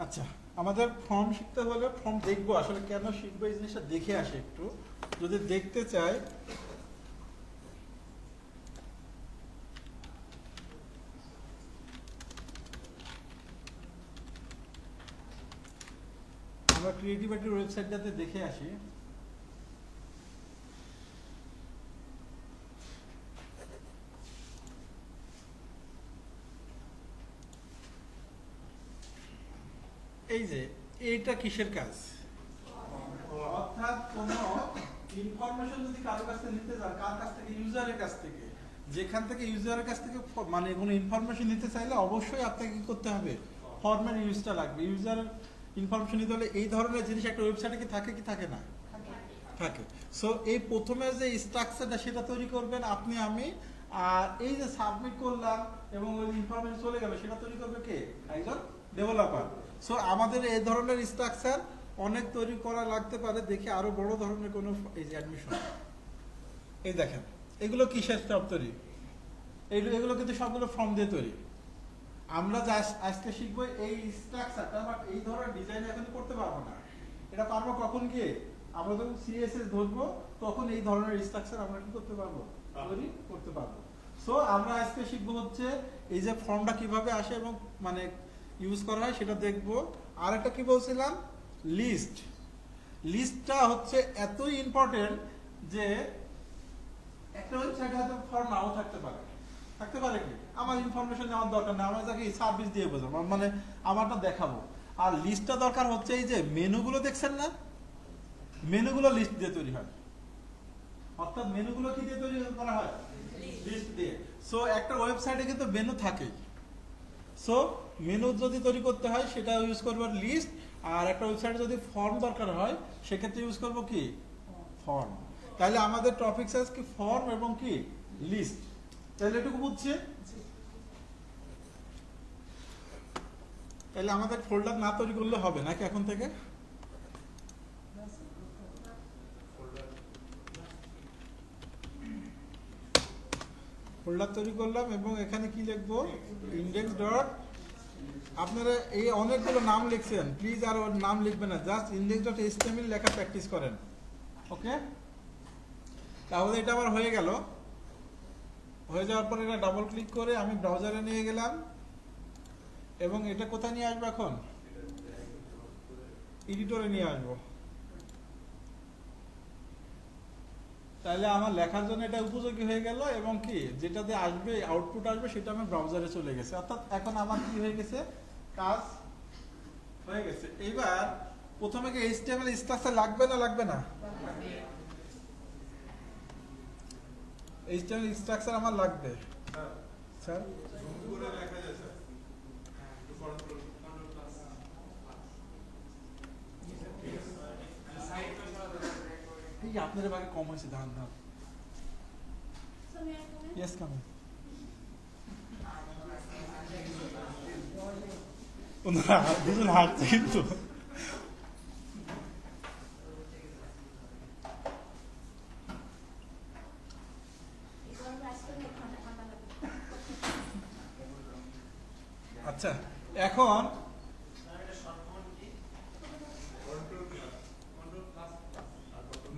আচ্ছা, আমাদের ফর্ম শিখতে হলে ফর্ম দেখবো, আসলে কেন শিখবো এই জিনিসটা দেখে আসে একটু। যদি দেখতে চাই, আমরা ক্রিয়েটিভিটির ওয়েবসাইটটাতে দেখে আসি। এই যে এইটা কিসের কাজ? অর্থাৎ কোনো ইনফরমেশন যদি কারো কাছ থেকে নিতে চান, কার কাছ থেকে? ইউজারের কাছ থেকে। যেখান থেকে ইউজারের কাছ থেকে মানে কোনো ইনফরমেশন নিতে চাইলে অবশ্যই আপনাকে কি করতে হবে? ফর্মের ইউজটা লাগবে। ইউজারের ইনফরমেশন নিতে হলে এই ধরনের জিনিস একটা ওয়েবসাইটে কি থাকে কি থাকে না? থাকে। সো এই প্রথমে যে স্ট্রাকচারটা সেটা তৈরি করবেন আপনি আমি, আর এই যে সাবমিট করলাম এবং ওই ইনফরমেশন চলে গেল সেটা তৈরি করবে কে? একজন ডেভেলপার। সো আমাদের এই ধরনের স্ট্রাকচার অনেক তৈরি করা লাগতে পারে। দেখে আরো বড় ধরনের কোনো এই যে অ্যাডমিশন, এই দেখেন এগুলো কিসের সব তৈরি? এগুলো কিন্তু সবগুলো ফর্ম দিয়ে তৈরি। আমরা যা আজকে শিখবো এই স্ট্রাকচারটা, বাট এই ধরনের ডিজাইন এখন করতে পারবো না। এটা পারবো কখন? গিয়ে আমরা যখন সিএসএস ধরবো তখন এই ধরনের স্ট্রাকচার আমরা কি করতে পারবো? তৈরি করতে পারবো। সো আমরা আজকে শিখবো হচ্ছে এই যে ফর্মটা কিভাবে আসে এবং মানে ইউজ করা হয় সেটা দেখবো। আর একটা কি বলছিলাম, লিস্ট। লিস্টটা হচ্ছে এতই ইম্পর্টেন্ট যে একটা ওয়েবসাইটে হয়তো ফর্ম নাও থাকতে পারে। থাকতে পারে কি? আমার ইনফরমেশন নেওয়ার দরকার নেই, আমরা যাকে সার্ভিস দিয়ে বোঝাবো, মানে আমারটা দেখাবো। আর লিস্টটা দরকার হচ্ছে এই যে মেনুগুলো দেখছেন না, মেনুগুলো লিস্ট দিয়ে তৈরি হয়। অর্থাৎ মেনুগুলো কি দিয়ে তৈরি করা হয়? লিস্ট দিয়ে। সো একটা ওয়েবসাইটে কিন্তু মেনু থাকে। সো মেনু যদি তৈরি করতে হয় সেটা ইউজ করবো লিস্ট। আর একটা ওয়েবসাইটে যদি ফর্ম দরকার হয় সেক্ষেত্রে ইউজ করবো কি? ফর্ম। তাহলে আমাদের টপিক সাইজ কি? ফর্ম এবং কি? লিস্ট। তাহলে এটুকু বুঝছে? তাহলে আমাদের ফোল্ডার না তৈরি করলে হবে নাকি এখন থেকে? ফোল্ডার তৈরি করলাম এবং এখানে কি লিখবো? ইন্ডেক্স ডট, আপনারা এই অনেকগুলো নাম লিখছেন, প্লিজ আর ওর নাম লিখবেন না, জাস্ট ইন্ডেক্স ডট এইচটিএমএল লেখা প্র্যাকটিস করেন। ওকে, তাহলে এটা আবার হয়ে গেল। হয়ে যাওয়ার পর এটা ডাবল ক্লিক করে আমি ব্রাউজারে নিয়ে গেলাম এবং এটা কোথায় নিয়ে আসবো? এখন এডিটরে নিয়ে আসবো। তাহলে আমার লেখার জন্য এটা উপযোগী হয়ে গেল এবং কি যেটাতে আসবে আউটপুট আসবে সেটা আমার ব্রাউজারে চলে গেছে। অর্থাৎ এখন আমার কি হয়ে গেছে? কাজ হয়ে গেছে। এইবার প্রথমে কি এইচটিএমএল স্ট্রাকচার লাগবে না লাগবে না? এইচটিএমএল স্ট্রাকচার আমার লাগবে স্যার। এই আপনার ভাগে কম হয়েছে ধান ধান। Yes coming. ওনারা দুজন হাঁটছে কিন্তু। আচ্ছা, এখন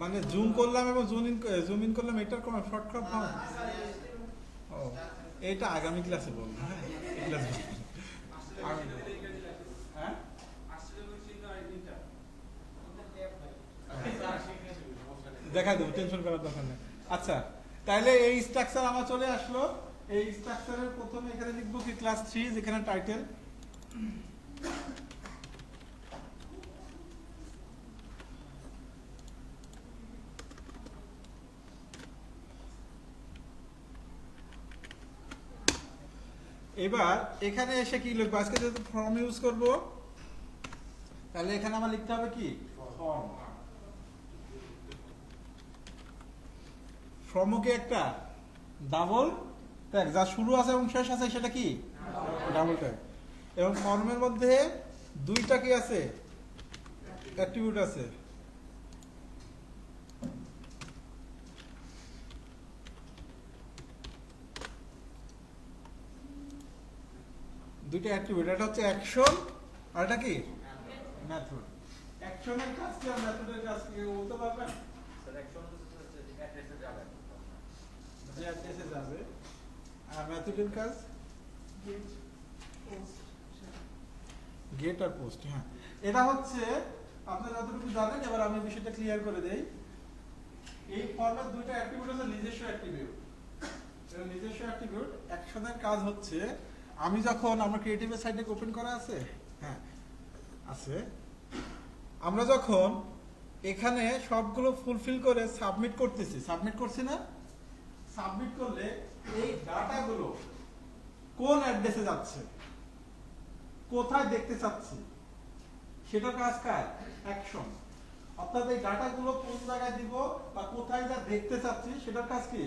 মানে জুম করলাম এবং জুম ইন করলাম, এটার কোনো শর্টকাট হয়? ও, এটা আগামী ক্লাসে বলবো। হ্যাঁ, এই ক্লাসে হ্যাঁ দেখাই দেবো, টেনশন করার দরকার নেই। আচ্ছা, তাহলে এই স্ট্রাকচার আমার চলে আসলো। এই স্ট্রাকচারের প্রথমে এখানে লিখবো কি? ক্লাস 3, যেখানে টাইটেল। এবার এখানে এসে কি লিখবো? আজকে যেহেতু ফর্ম ইউজ করব তাহলে এখানে আমার লিখতে হবে কি? ফর্ম। ফর্মও কি একটা ডাবল ট্যাগ, যা শুরু আছে এবং শেষ আছে সেটা কি? Double tag. এবং ফর্মের মধ্যে দুইটা কি আছে? অ্যাট্রিবিউট আছে। দুইটা অ্যাট্রিবিউট, এটা হচ্ছে অ্যাকশন আর এটা কি মেথড। অ্যাকশনের কাজ কি আর মেথডের কাজ কি বলতে পারবেন? স্যার অ্যাকশন হচ্ছে যে অ্যাড্রেসে যাবে, যে অ্যাড্রেসে যাবে। আর মেথডের কাজ গেট আর পোস্ট। হ্যাঁ, এটা হচ্ছে আপনারা যতটুকু জানেন। এবার আমি বিষয়টা ক্লিয়ার করে দেই। এই ফর্মের দুইটা অ্যাট্রিবিউট আছে, নিজস্ব অ্যাট্রিবিউট। এর নিজস্ব অ্যাট্রিবিউট অ্যাকশনের কাজ হচ্ছে আমি যখন আমার ক্রিয়েটিভের সাইটে ওপেন করা আছে, হ্যাঁ আছে, আমরা যখন এখানে সবগুলো ফুলফিল করে সাবমিট করতেছি, সাবমিট করছি না? সাবমিট করলে এই ডাটাগুলো কোন অ্যাড্রেসে যাচ্ছে, কোথায় দেখতে চাচ্ছি, সেটার কাজ কার? অ্যাকশন। অর্থাৎ এই ডাটাগুলো কোন জায়গায় দিব বা কোথায় যা দেখতে চাচ্ছি সেটার কাজ কি?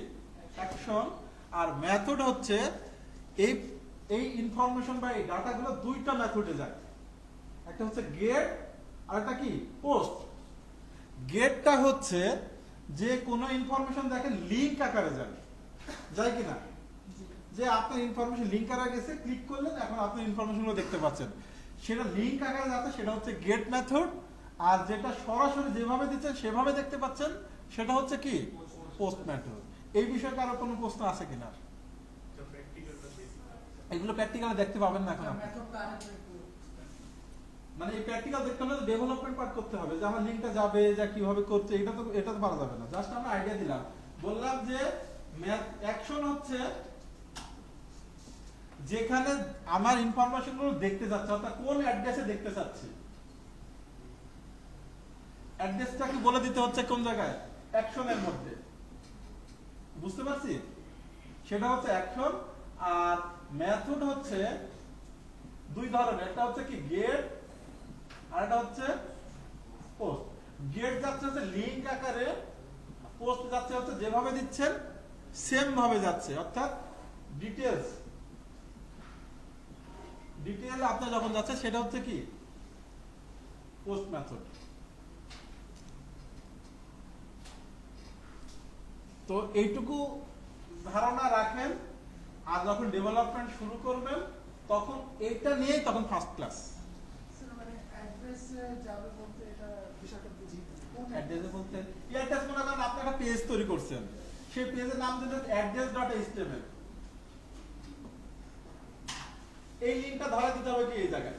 অ্যাকশন। আর মেথড হচ্ছে এই এই ইনফরমেশন বা এই ডাটাগুলো দুইটা মেথডে যায়। একটা হচ্ছে গেট আর একটা কি পোস্ট। গেটটা হচ্ছে যে কোনো ইনফরমেশন দেখেন লিংক আকারে যায়, যায় কিনা? যে আপনার ইনফরমেশন লিংক আকারে গেছে, ক্লিক করলেন, এখন আপনার ইনফরমেশনগুলো দেখতে পাচ্ছেন, সেটা লিংক আকারে যাচ্ছে, সেটা হচ্ছে গেট মেথড। আর যেটা সরাসরি যেভাবে দিচ্ছেন সেভাবে দেখতে পাচ্ছেন সেটা হচ্ছে কি পোস্ট মেথড। এই বিষয়ে কারো কোনো প্রশ্ন আছে কিনা? এগুলো প্র্যাকটিক্যালি দেখতে পাবেন না এখন আপনি। মানে এই প্র্যাকটিক্যাল দেখতে হলে ডেভেলপমেন্ট পার্ট করতে হবে, যে আমার লিংকটা যাবে, যা কিভাবে করতে, এটা তো পারা যাবে না। জাস্ট আমরা আইডিয়া দিলাম, বললাম যে অ্যাকশন হচ্ছে যেখানে আমার ইনফরমেশন গুলো দেখতে যাচ্ছে, অর্থাৎ কোন অ্যাড্রেসে দেখতে চাচ্ছি, অ্যাড্রেসটা কি বলে দিতে হচ্ছে কোন জায়গায়, অ্যাকশনের মধ্যে। বুঝতে পারছি? সেটা হচ্ছে অ্যাকশন। আর মেথড হচ্ছে দুই ধরনের, একটা হচ্ছে কি গেট আর একটা হচ্ছে পোস্ট। গেট যাচ্ছে হচ্ছে লিংক আকারে, পোস্ট যাচ্ছে হচ্ছে যেভাবে দিচ্ছেন সেম ভাবে যাচ্ছে, অর্থাৎ ডিটেইলস ডিটেইল আপনার যখন যাচ্ছে সেটা হচ্ছে কি পোস্ট মেথড। তো এইটুকু ধারণা রাখেন, আর যখন ডেভেলপমেন্ট শুরু করবেন তখন এইটা নিয়েই তখন ফার্স্ট ক্লাস। অ্যাড্রেস মনে করেন আপনি একটা পেজ তৈরি করছেন, সেই পেজের নাম দিলেন address.html। এই লিংকটা ধরা দিতে হবে কি এই জায়গায়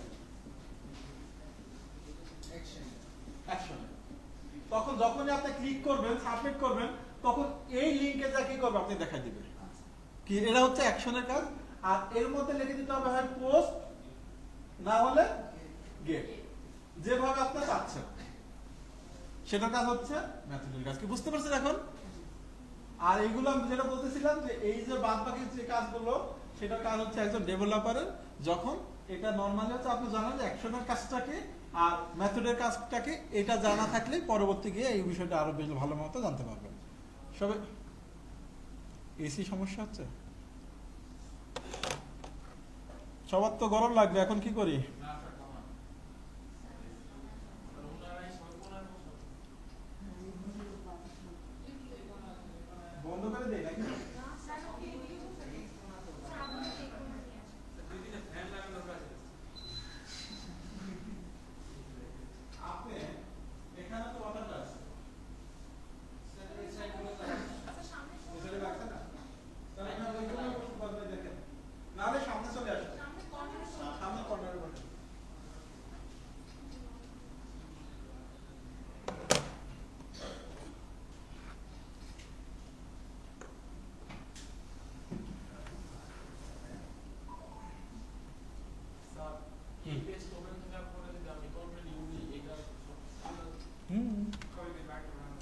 অ্যাকশন। তখন যখনই আপনি ক্লিক করবেন, সাবমিট করবেন, তখন এই লিংকে যা কি করবে আপনি দেখাই দিবেন কি এটা হচ্ছে অ্যাকশনের কাজ। আর এর মধ্যে লিখে দিতে হবে হয় পোস্ট, না হলে গেট, যেভাবে আপনি চাচ্ছেন সেটার কাজ হচ্ছে মেথডের কাজ। কি বুঝতে পারছেন এখন? আর এইগুলো আমি যেটা বলতেছিলাম যে এই যে বাদ বাকি যে কাজগুলো, সেটার কাজ হচ্ছে একজন ডেভেলপারের। যখন এটা নরমালি হচ্ছে আপনি জানেন যে অ্যাকশনের কাজটাকে আর মেথডের কাজটাকে, এটা জানা থাকলে পরবর্তী গিয়ে এই বিষয়টা আরো বেশ ভালো মতো জানতে পারবেন। সবে এসি সমস্যা হচ্ছে, সবার তো গরম লাগবে, এখন কি করি? বন্ধ করে দেই নাকি? আপনি এখানে তো ওয়াটারটা আছে, নাহলে সামনে চলে আসে, সামনে কর্নারে বসে।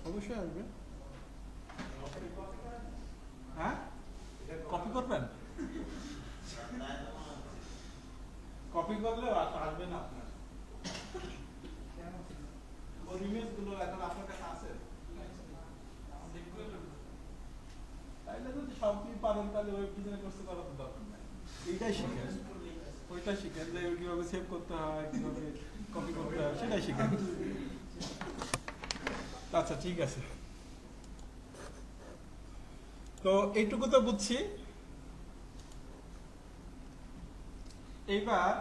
অবশ্যই আসবে। হ্যাঁ, কপি করবেন? কপি করলে আসবে না আপনার ওই ইমেজ গুলো, এখন আপনার কাছে আছে। তাইলে যদি সবই পারেন তাহলে ওয়েব ডিজাইন করতে পারার তো দরকার নাই। এইটাই শিখেন, ওইটা শিখেন যে কিভাবে সেভ করতে হয়, কিভাবে কপি করতে হয়, সেটাই শিখেন। আচ্ছা ঠিক আছে, তো এইটুকু তো বুঝছি। এইবার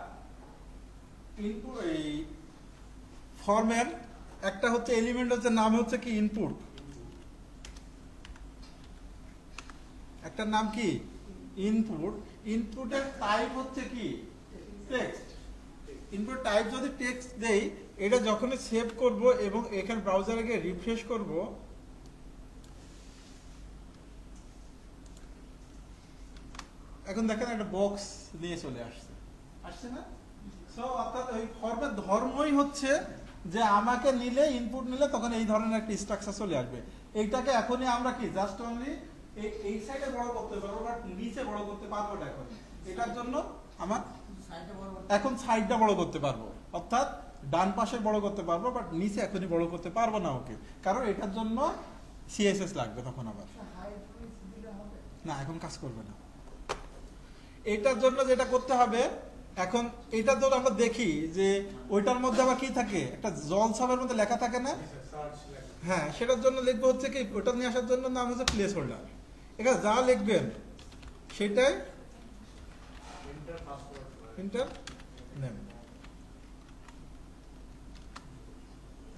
ইনপুট এই ফর্মের একটা হচ্ছে এলিমেন্ট হচ্ছে নাম হচ্ছে কি ইনপুট, একটা নাম কি ইনপুট। ইনপুটের টাইপ হচ্ছে কি টেক্সট। ইনপুট টাইপ যদি টেক্সট দেই, এটা যখনই সেভ করব এবং এখানে ব্রাউজারে গিয়ে রিফ্রেশ করব, এখন দেখেন একটা বক্স নিয়ে চলে আসছে না? সো অর্থাৎ ওই ফর্মের ধর্মই হচ্ছে যে আমাকে নিলে ইনপুট নিলে তখন এই ধরনের একটা স্ট্রাকচার চলে আসবে। এইটাকে এখনই আমরা কি জাস্ট অনলি এই সাইডে বড় করতে পারবো, বাট নিচে বড় করতে পারবো না এখন। এটার জন্য আমার এখন সাইডটা বড় করতে পারবো, অর্থাৎ ডান পাশে বড় করতে পারবো, বাট নিচে এখনই বড় করতে পারবো না ওকে, কারণ এটার জন্য সিএসএস লাগবে তখন আবার। না, এখন কাজ করবে না। এটার জন্য যেটা করতে হবে, এখন এটা তো আমরা দেখি যে ওইটার মধ্যে আবার কি থাকে, একটা জল সাবের মধ্যে লেখা থাকে না? হ্যাঁ, সেটার জন্য লিখবো হচ্ছে কি, ওটা নিয়ে আসার জন্য নাম হচ্ছে প্লেস হোল্ডার। এখানে যা লিখবেন সেটাই ইন্টার নেম।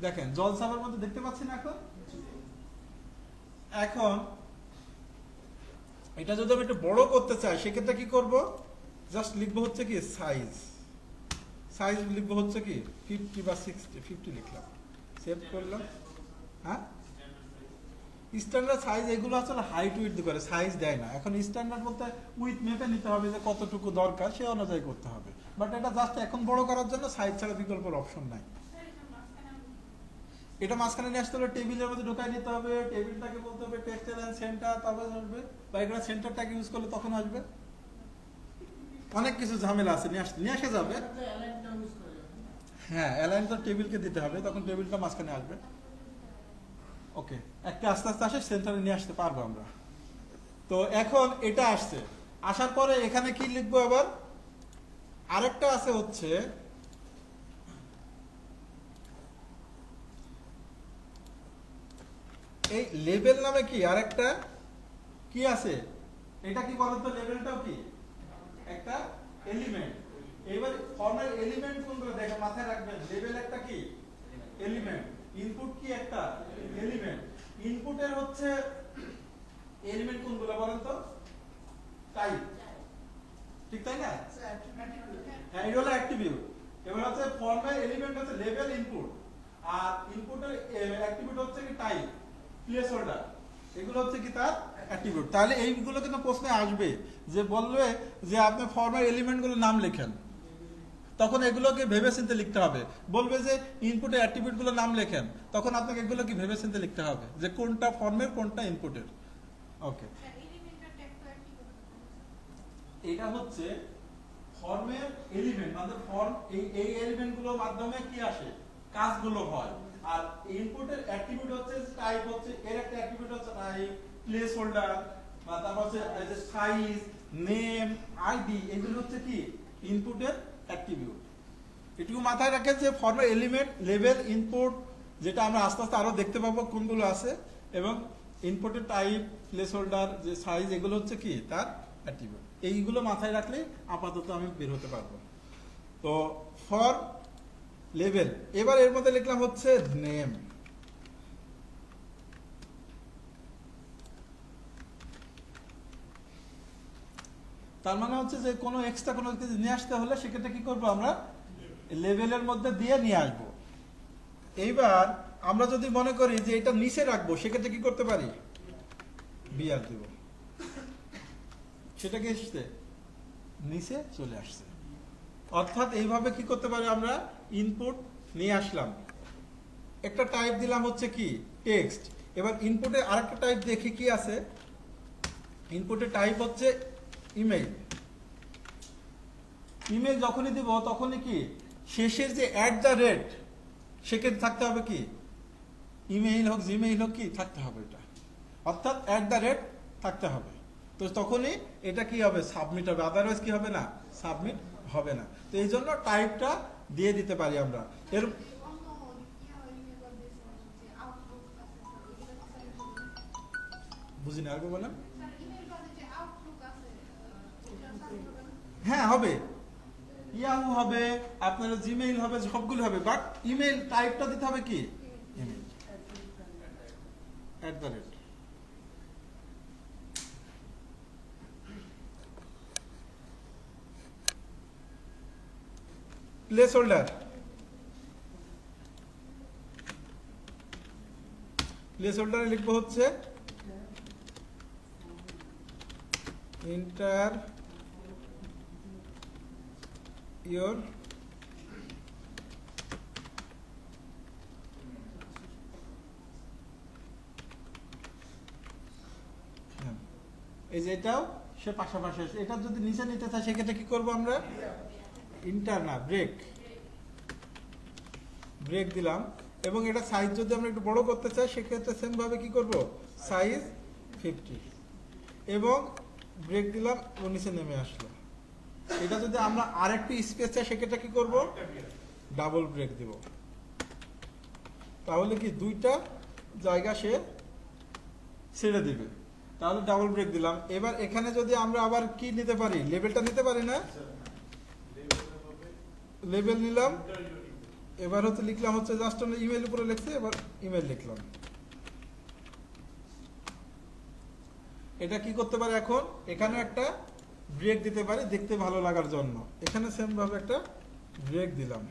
দেখেন জল সাবের মধ্যে দেখতে পাচ্ছি না এখন? এখন এটা যদি আমি একটু বড় করতে চাই, সেক্ষেত্রে কি করব? জাস্ট লিখবো হচ্ছে কি সাইজ লিখবো হচ্ছে কি 50 বা 60, 50 লিখলাম, সেভ করলাম। হ্যাঁ, স্ট্যান্ডার্ড সাইজ এগুলো আসলে হাইট উইথ করে সাইজ দেয় না। এখন স্ট্যান্ডার্ড বলতে উইথ মেপে নিতে হবে যে কতটুকু দরকার, সে অনুযায়ী করতে হবে। বাট এটা জাস্ট এখন বড় করার জন্য সাইজ ছাড়া বিকল্পের অপশন নাই। এটা মাঝখানে নিয়ে আসতে হলে টেবিলের মধ্যে ঢোকাই নিতে হবে, টেবিলটাকে বলতে হবে টেক্সট এলাইন সেন্টার, তারপরে আসবে, বা এখানে সেন্টার ট্যাগ ইউজ করলে তখন আসবে। অনেক কিছু ঝামেলা আছে, নিয়ে আসা যাবে। হ্যাঁ, অ্যালাইন তো টেবিলকে দিতে হবে, তখন টেবিলটা মাঝখানে আসবে। ওকে, একটা আস্তে আস্তে আসে সেন্টারে নিয়ে আসতে পারবো আমরা। তো এখন এটা আসছে, আসার পরে এখানে কি লিখবো আবার? আরেকটা আছে হচ্ছে এই লেবেল নামে কি আরেকটা কি আছে, এটা কি বলতো? লেবেলটাও কি একটা এলিমেন্ট। এবার ফর্মের এলিমেন্ট কোনগুলো দেখে মাথায় রাখবেন। লেবেল একটা কি এলিমেন্ট, ইনপুট কি একটা এলিমেন্ট। ইনপুটের হচ্ছে এলিমেন্ট কোনগুলো বলেন তো? টাইপ, ঠিক তাই না? হ্যাঁ, এটা হলো অ্যাট্রিবিউট। এবার হচ্ছে ফর্মের এলিমেন্ট হচ্ছে লেবেল, ইনপুট, আর ইনপুটের অ্যাট্রিবিউট হচ্ছে কি টাইপ, প্লেস হোল্ডার, এগুলো হচ্ছে কি তার অ্যাট্রিবিউট। তাহলে এইগুলো কিন্তু প্রশ্নে আসবে, যে বলবে যে আপনি ফর্মের এলিমেন্টগুলোর নাম লেখেন, তখন এগুলোকে ভেবে চিন্তে লিখতে হবে। বলবে যে ইনপুটের অ্যাট্রিবিউটগুলোর নাম লেখেন, তখন আপনাকে এগুলো কি ভেবে চিন্তে লিখতে হবে যে কোনটা ফর্মের কোনটা ইনপুটের। ওকে, এটা হচ্ছে ফর্মের এলিমেন্ট, মানে ফর্ম এই এলিমেন্টগুলোর মাধ্যমে কি আসে, কাজগুলো হয়। আর ইনপুটের অ্যাট্রিবিউট হচ্ছে টাইপ, হচ্ছে এর একটা অ্যাট্রিবিউট হচ্ছে টাইপ, প্লেস হোল্ডার, বা তারপর হচ্ছে সাইজ, নেম, আইডি, এগুলো হচ্ছে কি ইনপুটের অ্যাট্রিবিউট। এটুকু মাথায় রাখেন যে ফর্মের এলিমেন্ট, লেভেল, ইনপুট, যেটা আমরা আস্তে আস্তে আরো দেখতে পাবো কোনগুলো আছে, এবং ইনপুটের টাইপ, প্লেস হোল্ডার, যে সাইজ, এগুলো হচ্ছে কি তার অ্যাট্রিবিউট। এইগুলো মাথায় রাখলে আপাতত আমি বের হতে পারবো। তো ফর লেভেল, এবার এর মধ্যে লিখলাম হচ্ছে নেম। তার মানে হচ্ছে যে কোনো এক্সট্রা কোনো কিছু নিয়ে আসতে হলে সেক্ষেত্রে কি করবো, আমরা লেভেলের মধ্যে দিয়ে নিয়ে আসবো। এইবার আমরা যদি মনে করি যে এটা নিচে রাখবো, সেক্ষেত্রে কি করতে পারি, বিআর দিব, সেটা কি এসছে নিচে চলে আসছে। অর্থাৎ এইভাবে কি করতে পারি, আমরা ইনপুট নিয়ে আসলাম, একটা টাইপ দিলাম হচ্ছে কি টেক্সট। এবার ইনপুটে আরেকটা টাইপ দেখি কি আছে, ইনপুটের টাইপ হচ্ছে ইমেইল। ইমেইল যখনই দিব তখনই কি শেষের যে @ সেক্ষেত্রে থাকতে হবে কি, ইমেইল হোক জিমেইল হোক কি থাকতে হবে, এটা অর্থাৎ @ থাকতে হবে। তো তখনই এটা কি হবে, সাবমিট হবে, আদারওয়াইজ কি হবে না, সাবমিট হবে না। তো এই জন্য টাইপটা দিয়ে দিতে পারি আমরা। এর বুঝিনি, আগে বলেন। হ্যাঁ হবে, ইয়াহু হবে, আপনার জিমেইল হবে, সবগুলো হবে, বাট ইমেইল টাইপটা দিতে হবে কি ইমেইল @ প্লেস হোল্ডার লিখবো হচ্ছে ইন্টার ইয়োর এই যে এটাও সে পাশাপাশি আছে। এটা যদি নিচে নিতে চাই সেক্ষেত্রে কি করব আমরা ইন্টার না ব্রেক দিলাম, এবং এটা সাইজ যদি আমরা একটু বড় করতে চাই সেক্ষেত্রে সেম ভাবে কি করব সাইজ 50 এবং ব্রেক দিলাম ও নিচে নেমে আসলো। এটা যদি আমরা আরেকটু স্পেস চাই সেক্ষেত্রে কি করব ডাবল ব্রেক দিব, তাহলে কি দুইটা জায়গা সে ছেড়ে দিবে। তাহলে ডাবল ব্রেক দিলাম। এবার এখানে যদি আমরা আবার কি নিতে পারি লেবেলটা নিতে পারি না, লেবেল নিলাম, এবার হচ্ছে লিখলাম হচ্ছে জাস্ট আমরা ইমেল উপরে লিখছি, এবার ইমেল লিখলাম। এটা কি করতে পারে এখন এখানে একটা ব্রেক দিতে পারে দেখতে ভালো লাগার জন্য, এখানে সেম ভাবে একটা ব্রেক দিলাম,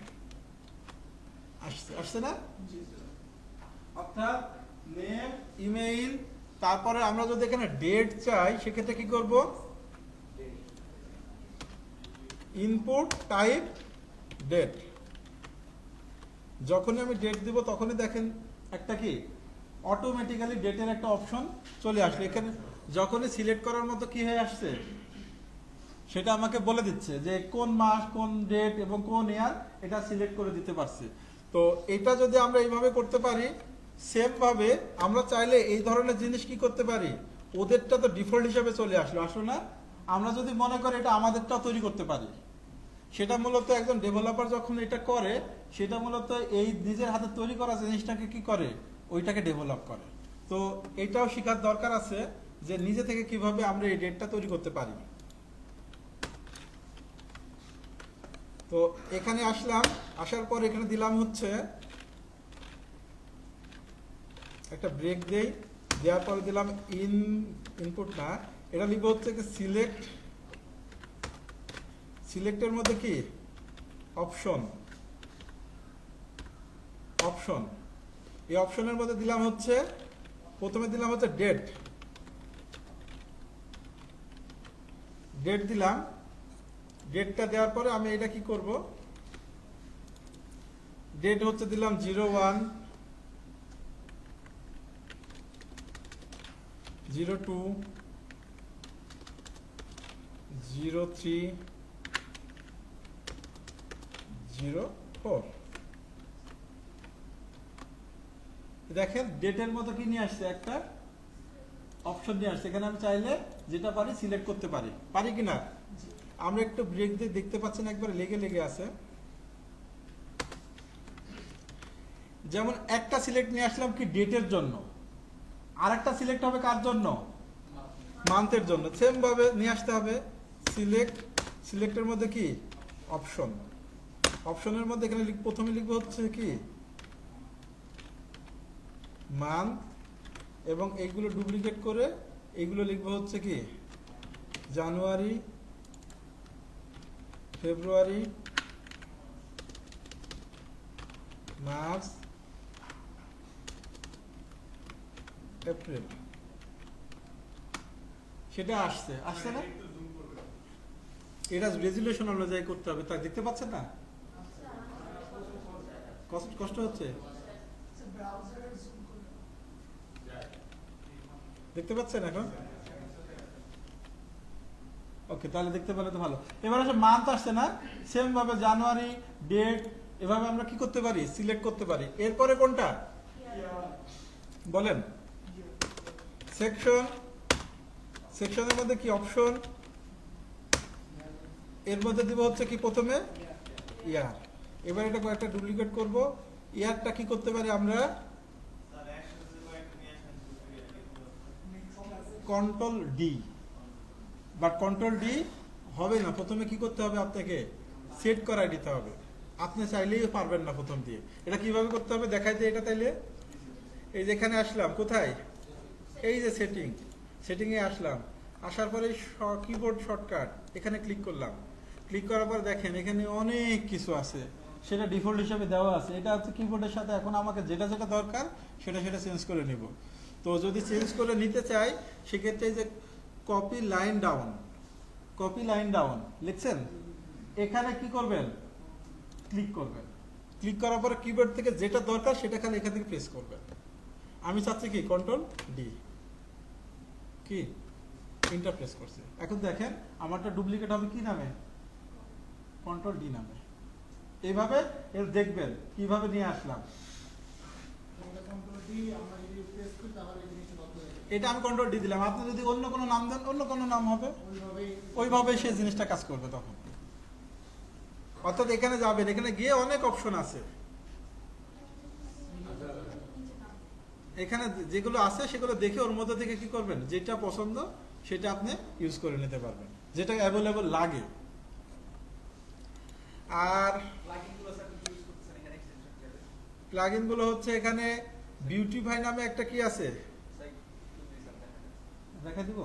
আসছে না? অর্থাৎ নেম ইমেইল, তারপরে আমরা যদি এখানে ডেট চাই সেক্ষেত্রে কি করব ইনপুট টাইপ ডেট। যখনই আমি ডেট দিব তখনই দেখেন একটা কি অটোমেটিক্যালি ডেটের একটা অপশন চলে আসলো। এখানে যখনই সিলেক্ট করার মতো কি হয়ে আসছে সেটা আমাকে বলে দিচ্ছে যে কোন মাস কোন ডেট এবং কোন ইয়ার এটা সিলেক্ট করে দিতে পারছে। তো এটা যদি আমরা এইভাবে করতে পারি, সেম ভাবে আমরা চাইলে এই ধরনের জিনিস কি করতে পারি, ওদেরটা তো ডিফল্ট হিসেবে চলে আসলো না, আমরা যদি মনে করি এটা আমাদেরটা তৈরি করতে পারি। সেটা মূলত একজন ডেভেলপার যখন এটা করে সেটা মূলত এই নিজের হাতে তৈরি করা জিনিসটাকে কি করে ওইটাকে ডেভেলপ করে। তো এটাও শেখার দরকার আছে যে নিজে থেকে কিভাবে আমরা এই ডেটটা তৈরি করতে পারি। তো এখানে আসলাম, আসার পর এখানে দিলাম হচ্ছে একটা ব্রেক দেই, দেওয়ার পরে দিলাম ইনপুট না, এটা লিখবো হচ্ছে কি সিলেক্টের মধ্যে কি অপশন, এই অপশনের মধ্যে দিলাম হচ্ছে প্রথমে দিলাম হচ্ছে ডেট দিলাম। ডেটটা দেওয়ার পরে আমি এটা কি করব, ডেট হচ্ছে দিলাম 01, 02, 03, 04। দেখেন ডেটের মতো কি নিয়ে আসছে একটা অপশন নিয়ে আসছে। এখানে আমি চাইলে যেটা পারি সিলেক্ট করতে পারি কিনা। আমরা একটু ব্রেক দিয়ে দেখতে পাচ্ছেন একবার লেগে আছে। যেমন একটা সিলেক্ট নিয়ে আসলাম কি ডেটের জন্য, আর একটা সিলেক্ট হবে কার জন্য মান্থের জন্য। সেম ভাবে নিয়ে আসতে হবে সিলেক্টের মধ্যে কি অপশনের মধ্যে এখানে প্রথমে লিখবো হচ্ছে কি মান্থ, এবং এইগুলো ডুপ্লিকেট করে এইগুলো লিখবো হচ্ছে কি জানুয়ারি, ফেব্রুয়ারি, মার্চ, এপ্রিল। সেটা আসছে না? এটা রেজুলেশন অনুযায়ী করতে হবে, তাই দেখতে পাচ্ছেন না? কষ্ট হচ্ছে, দেখতে পাচ্ছেন এখন? ওকে, তাহলে দেখতে পেলে তো ভালো। এবার আসে মান্থ আসছে না, সেম ভাবে জানুয়ারি, ডেট, এভাবে আমরা কি করতে পারি সিলেক্ট করতে পারি। এরপরে কোনটা বলেন? সেকশনের মধ্যে কি অপশন, এর মধ্যে দিব হচ্ছে কি প্রথমে ইয়ার। এবার এটা কয়েকটা ডুপ্লিকেট করব। ইয়ারটা কি করতে পারি আমরা control D, but control D হবে না, প্রথমে কি করতে হবে আপনাকে সেট করাই দিতে হবে। আপনি চাইলেই পারবেন না প্রথম দিয়ে। এটা কিভাবে করতে হবে দেখাই দিই এটা তাইলে। এই যে এখানে আসলাম, কোথায়? এই যে সেটিংয়ে আসলাম, আসার পরে কিবোর্ড শর্টকাট এখানে ক্লিক করলাম। ক্লিক করার পর দেখেন এখানে অনেক কিছু আছে, সেটা ডিফল্ট হিসেবে দেওয়া আছে। এটা হচ্ছে কিবোর্ডের সাথে এখন আমাকে যেটা যেটা দরকার সেটা চেঞ্জ করে নেব। তো যদি চেঞ্জ করে নিতে চাই সেক্ষেত্রে যে কপি লাইন ডাউন লিখছেন, এখানে কি করবেন? ক্লিক করবেন। ক্লিক করার পরে কিবোর্ড থেকে যেটা দরকার সেটা খালি এখান থেকে প্রেস করবেন। আমি চাচ্ছি কি কন্ট্রোল ডি, কি ইন্টার প্রেস করছি। এখন দেখেন আমারটা ডুপ্লিকেট হবে কি নামে? কন্ট্রোল ডি নামে। এইভাবে এর দেখবেন কিভাবে নিয়ে আসলাম। এটা আমি কন্ট্রোল ডি দিলাম। আপনি যদি অন্য কোনো নাম দেন অন্য কোনো নাম হবে, ওইভাবে সেই জিনিসটা কাজ করবে তখন। অর্থাৎ এখানে যাবেন, এখানে গিয়ে অনেক অপশন আছে। এখানে যেগুলো আছে সেগুলো দেখে ওর মধ্যে থেকে কি করবেন, যেটা পছন্দ সেটা আপনি ইউজ করে নিতে পারবেন, যেটা অ্যাভেলেবল লাগে। আর প্লাগইন গুলো হচ্ছে এখানে বিউটিফাই নামে একটা কি আছে দেখা দিব।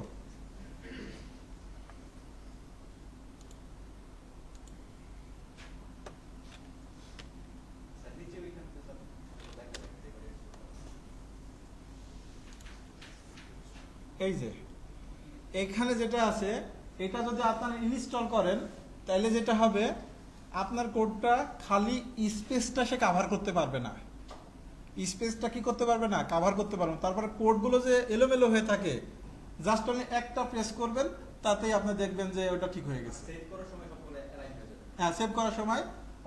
এই যে এখানে যেটা আছে এটা যদি আপনারা ইনস্টল করেন তাহলে যেটা হবে, আপনার কোডটা খালি স্পেসটা সে কাভার করতে পারবে না। স্পেসটা কি করতে পারবে না? কাভার করতে পারবে না। তারপরে কোডগুলো যে এলোমেলো হয়ে থাকে, জাস্ট অনলি একটা প্রেস করবেন, তাতেই আপনি দেখবেন যে ওটা ঠিক হয়ে গেছে। হ্যাঁ, সেভ করার সময়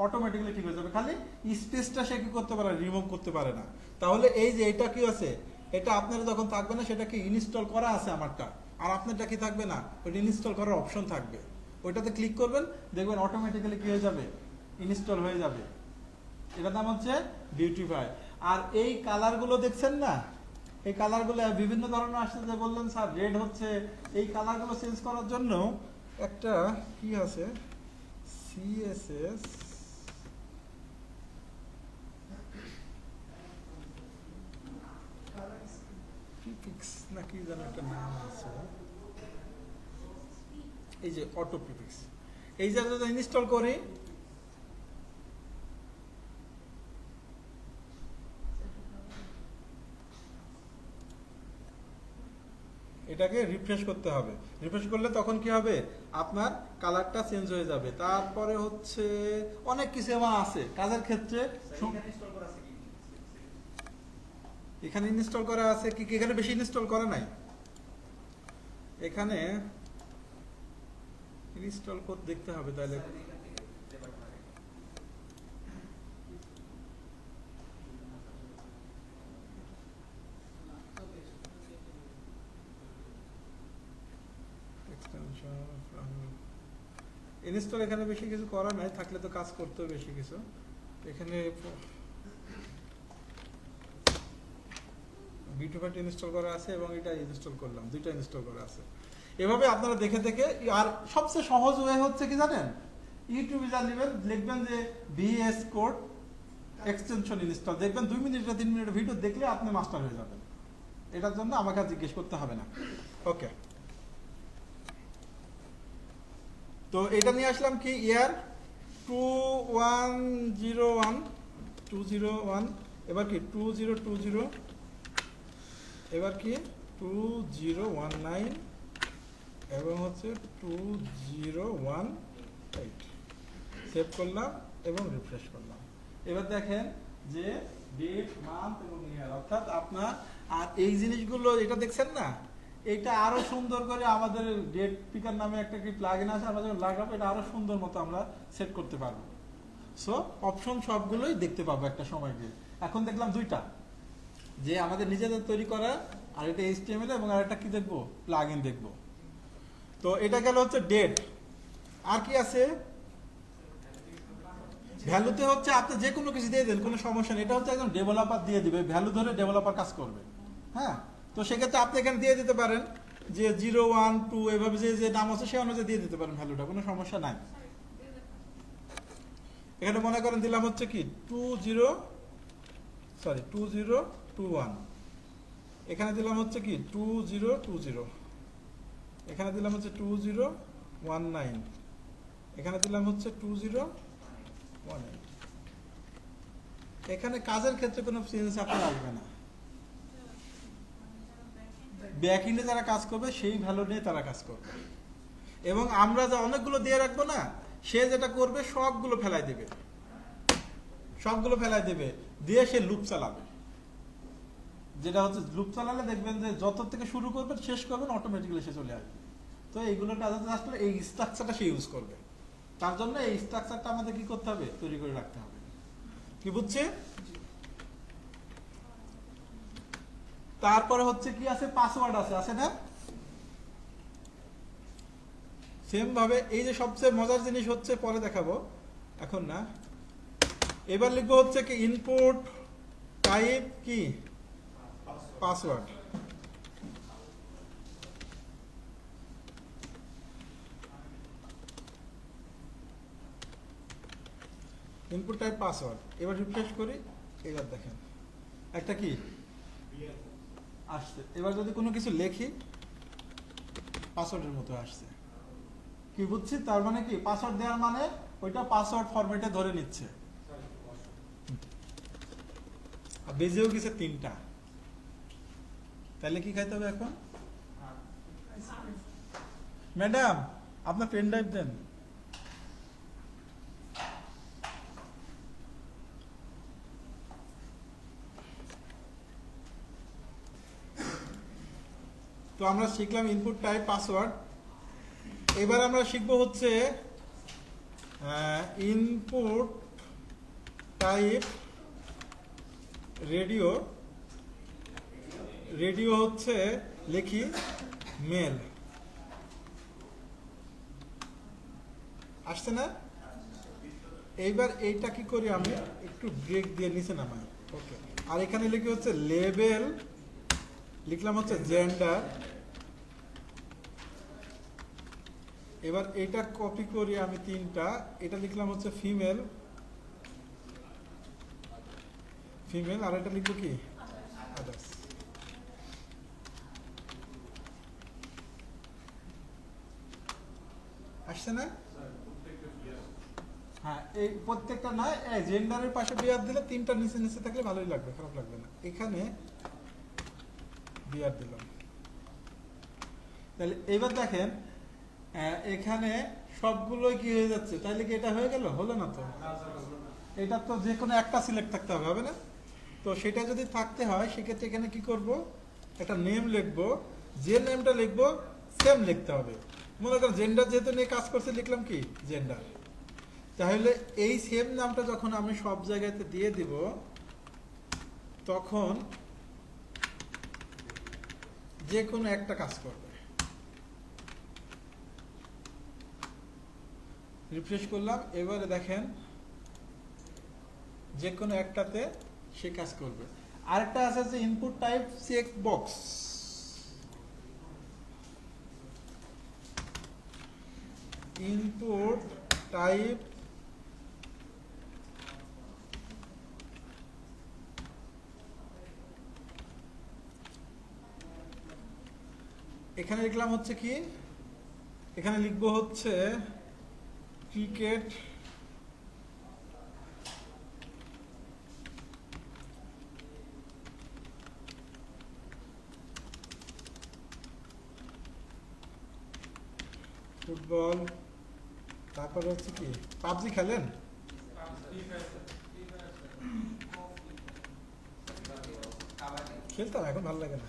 অটোমেটিক্যালি ঠিক হয়ে যাবে। খালি স্পেসটা সে কি করতে পারে? রিমুভ করতে পারে না। তাহলে এই যে এটা কি আছে, এটা আপনার যখন থাকবে না সেটা কি ইনস্টল করা আছে আমারটা, আর আপনারটা কি থাকবে না, ওইটা ইনস্টল করার অপশন থাকবে। ওইটাতে ক্লিক করবেন, দেখবেন অটোমেটিক্যালি কি হয়ে যাবে, ইনস্টল হয়ে যাবে। এটার নাম হচ্ছে বিউটিফাই। আর এই কালারগুলো দেখছেন না, এই কালারগুলো বিভিন্ন ধরনের আসছে। যে বললেন স্যার রেড হচ্ছে, এই কালারগুলো চেঞ্জ করার জন্য একটা কি আছে, সিএসএস প্রিফিক্স না কি যেন একটা নাম আছে, এই যে অটো প্রিফিক্স। এই যে যদি ইনস্টল করি, এটাকে রিফ্রেশ করতে হবে। রিফ্রেশ করলে তখন কি হবে, আপনার কালারটা চেঞ্জ হয়ে যাবে। তারপরে হচ্ছে অনেক কিছু এমন আছে কাজের ক্ষেত্রে। এখানে ইনস্টল করা আছে কি, এখানে বেশি ইনস্টল করা নাই। এখানে ইনস্টল কোড দেখতে হবে তাহলে। ইনস্টল এখানে বেশি কিছু করা নাই, থাকলে তো কাজ করতে বেশি কিছু। এখানে বিউটিফাই ইনস্টল করা আছে এবং এটা ইনস্টল করলাম, দুইটা ইনস্টল করা আছে। এভাবে আপনারা দেখে দেখে। আর সবচেয়ে সহজ ওয়ে হচ্ছে কি জানেন, ইউটিউবে যা লিখবেন যে ভিএস কোড এক্সটেনশন ইনস্টল, দেখবেন 2 মিনিট 3 মিনিটের ভিডিও দেখলে আপনি মাস্টার হয়ে যাবেন। এটার জন্য আমাকে আর জিজ্ঞেস করতে হবে না। ওকে, তো এটা নিয়ে আসলাম কি, ইয়ার 201, এবার কি 2020, এবার কি 2019 এবং হচ্ছে 2018। সেভ করলাম এবং রিফ্রেশ করলাম। এবার দেখেন যে ডেট, মান্থ এবং ইয়ার, অর্থাৎ আপনার। আর এই জিনিসগুলো এটা দেখছেন না, এটা আরো সুন্দর করে আমাদের ডেট পিকার নামে একটা কি প্লাগইন আছে, আমরা যখন লাগাবো এটা আরো সুন্দর মতো আমরা সেট করতে পারবো। সো অপশন সবগুলোই দেখতে পাবো একটা সময় গিয়ে। এখন দেখলাম দুইটা, যে আমাদের নিজেদের তৈরি করা, আর এটা HTML এবং আর একটা কি দেখবো, প্লাগইন দেখবো। তো এটা গেল হচ্ছে ডেট। আর কি আছে, ভ্যালুতে হচ্ছে আপনি যে কোনো কিছু দিয়ে দেন, কোনো সমস্যা নেই। এটা হচ্ছে একজন ডেভেলপার দিয়ে দিবে, ভ্যালু ধরে ডেভেলপার কাজ করবে। হ্যাঁ, তো সেক্ষেত্রে আপনি এখানে দিয়ে দিতে পারেন যে 0, 1, 2 এভাবে যে নাম আছে সে অনুযায়ী দিয়ে দিতে পারেন ভ্যালুটা, কোনো সমস্যা নাই। এখানে মনে করেন দিলাম হচ্ছে কি 2021, এখানে দিলাম হচ্ছে কি 2020, এখানে দিলাম হচ্ছে 2019, এখানে দিলাম হচ্ছে 2018। এখানে কাজের ক্ষেত্রে কোনো চেঞ্জ আপনার আসবে না। ব্যাকএন্ডে যারা কাজ করবে সেই ভ্যালু নিয়ে তারা কাজ করবে, এবং আমরা যা অনেকগুলো দিয়ে রাখবো না, সে যেটা করবে সবগুলো ফেলাই দেবে, দিয়ে সে লুপ চালাবে। যেটা হচ্ছে লুপ চালালে দেখবেন যে যত থেকে শুরু করবেন শেষ করবেন অটোমেটিক্যালি সে চলে আসবে। তো এইগুলোটা আসলে এই স্ট্রাকচারটা সে ইউজ করবে, তার জন্য এই স্ট্রাকচারটা আমাদের কি করতে হবে, তৈরি করে রাখতে হবে। কি বুঝছে? তারপরে হচ্ছে কি আছে, পাসওয়ার্ড আছে না? সেম ভাবে এই যে সবচেয়ে মজার জিনিস হচ্ছে, পরে দেখাবো, এখন না। এবার লিখবো হচ্ছে কি ইনপুট টাইপ কি পাসওয়ার্ড। Input type password. এবার রিফ্রেশ করি, এবার দেখেন একটা কি আসছে। এবার যদি কোনো কিছু লেখি পাসওয়ার্ডের মতো আসছে। কি বুঝছি? তার মানে কি পাসওয়ার্ড দেওয়ার মানে ওইটা পাসওয়ার্ড ফরম্যাটে ধরে নিচ্ছে। বেজেও গেছে 3টা, তাহলে কি খাইতে হবে এখন? ম্যাডাম আপনার পেন ড্রাইভ দেন। তো আমরা শিখলাম ইনপুট টাইপ পাসওয়ার্ড। এবার আমরা শিখবো হচ্ছে ইনপুট টাইপ রেডিও। রেডিও হচ্ছে লিখি মেল। আসছে না? এইবার এইটা কি করি, আমি একটু ব্রেক দিয়ে নিচে নামাই। ওকে, আর এখানে লিখি হচ্ছে লেবেল, লিখলাম হচ্ছে জেন্ডার। এবার এটা কপি করি আমি 3টা, এটা লিখলাম হচ্ছে ফিমেল, আর এটা লিখবো কি আদার্স। আসছে না? হ্যাঁ, এই প্রত্যেকটা না, জেন্ডারের পাশে বিয়ার দিলে 3টা নিচে নিচে থাকলে ভালোই লাগবে, খারাপ লাগবে না। এখানে বিয়ার দিলাম। তাহলে এবার দেখেন এখানে সবগুলোই কি হয়ে যাচ্ছে, তাহলে কি এটা হয়ে গেল? হলো না তো। এটা তো যে কোনো একটা সিলেক্ট থাকতে হবে না? তো সেটা যদি থাকতে হয় সেক্ষেত্রে এখানে কি করব, একটা নেম লিখবো, যে নেমটা লিখবো সেম লিখতে হবে। মনে করেন জেন্ডার যেহেতু নিয়ে কাজ করছে, লিখলাম কি জেন্ডার। তাহলে এই সেম নামটা যখন আমি সব জায়গাতে দিয়ে দিব, তখন যে কোনো একটা কাজ করবে। রিফ্রেশ করলাম, এবারে দেখেন যে কোনো একটাতে সে কাজ করবে। আরেকটা আছে যে input type check box. Input type এখানে লিখলাম হচ্ছে কি, এখানে লিখবো হচ্ছে ক্রিকেট ফুটবল, তারপরে হচ্ছে কি পাবজি খেলেন? খেলতাম, এখন ভালো লাগে না।